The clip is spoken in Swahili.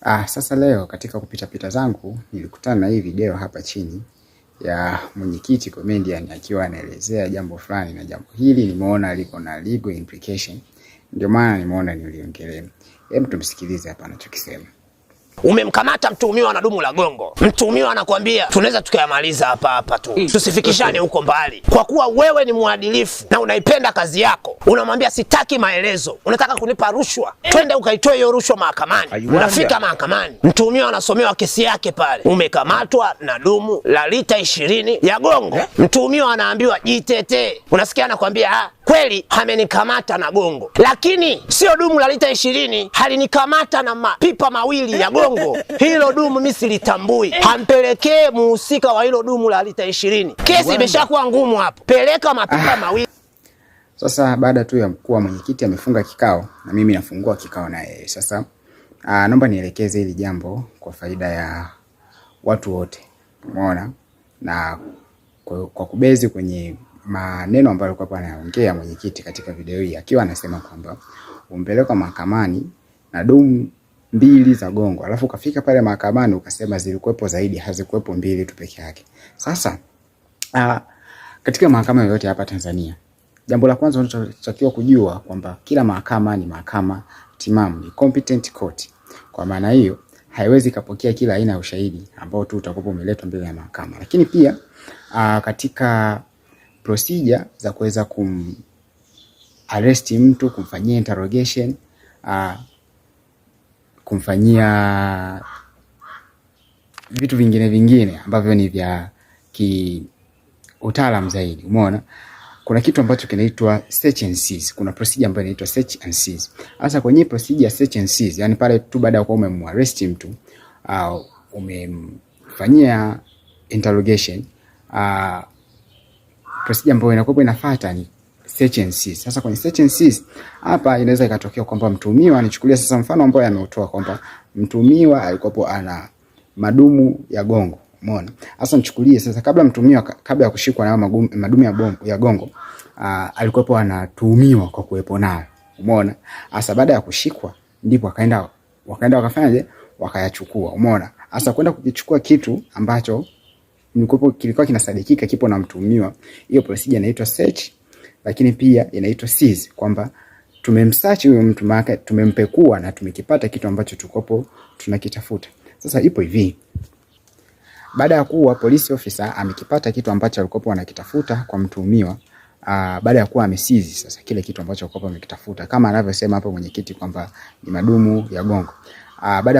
Sasa leo katika kupita zangu nilikutana na hii video hapa chini ya mwenyekiti comedian akiwa anaelezea jambo fulani, na jambo hili nimeona liko na legal implication, ndio maana nimeona niliongelee. Hebu tumsikilize hapa anachokisema. Umemkamata mtuhumiwa na dumu la gongo. Mtuhumiwa anakuambia tunaweza tukayamaliza hapa tu, tusifikishane huko mbali. Kwa kuwa wewe ni mwadilifu na unaipenda kazi yako, unamwambia sitaki maelezo, unataka kunipa rushwa, twende ukaitoe hiyo rushwa mahakamani. Unafika mahakamani, mtuhumiwa anasomewa kesi yake pale, umekamatwa na dumu la lita 20 ya gongo. Mtuhumiwa anaambiwa jitetee, unasikia anakuambia kweli amenikamata na gongo, lakini sio dumu la lita 20, halinikamata na mapipa mawili ya gongo. Hilo dumu mimi silitambui, hampelekee muhusika wa hilo dumu la lita 20. Kesi imeshakuwa ngumu hapo, peleka mapipa mawili. Sasa baada tu ya mkuu wa mwenyekiti amefunga kikao, na mimi nafungua kikao na yeye. Sasa naomba nielekeze hili jambo kwa faida ya watu wote, umeona, na kwa kubezi kwenye maneno ambayo alikuwa anaongea mwenyekiti katika video hii, akiwa anasema kwamba umpeleka mahakamani na dumu 2 za gongo, alafu ukafika pale mahakamani ukasema zilikuwepo zaidi, hazikuwepo 2 tu peke yake. Sasa katika mahakama yoyote hapa Tanzania, jambo la kwanza unatakiwa kujua kwamba kila mahakama ni mahakama timamu, ni competent court. Kwa maana hiyo haiwezi kapokea kila aina ya ushahidi ambao tu utakopo umeletwa mbele ya mahakama. Lakini pia katika procedure za kuweza arrest mtu, kumfanyia interrogation, kumfanyia vitu vingine ambavyo ni vya utaalamu zaidi, umeona, kuna kitu ambacho kinaitwa search and seize. Kuna procedure ambayo inaitwa search and seize. Sasa kwenye procedure search and seize, yani pale tu baada ya kuwa umemwarrest mtu au umemfanyia interrogation, procedure ambayo inakuwa inafuata ni search and seize. Sasa kwenye search and seize hapa inaweza ikatokea kwamba mtuhumiwa, nichukulia sasa mfano ambao ameutoa kwamba mtuhumiwa alikuwa ana madumu ya gongo, umeona. Sasa nichukulie sasa kabla ya kushikwa na madumu ya gongo, alikuwa anatuhumiwa kwa kuwepo nayo, umeona. Sasa baada ya kushikwa ndipo wakaenda wakafanyaje, wakayachukua, umeona. Sasa kwenda kukichukua kitu ambacho kilikuwa kinasadikika kipo na mtuhumiwa, hiyo procedure inaitwa search, lakini pia inaitwa seize, kwamba tumemsearch huyo mtu, maana tumempekua na tumekipata kitu ambacho tukopo tunakitafuta. Sasa ipo hivi, baada ya kuwa police officer amekipata kitu ambacho alikopo anakitafuta kwa mtuhumiwa, baada ya kuwa ameseize sasa kile kitu ambacho alikopo amekitafuta, kama anavyosema hapo mwenyekiti kwamba ni madumu ya gongo, baada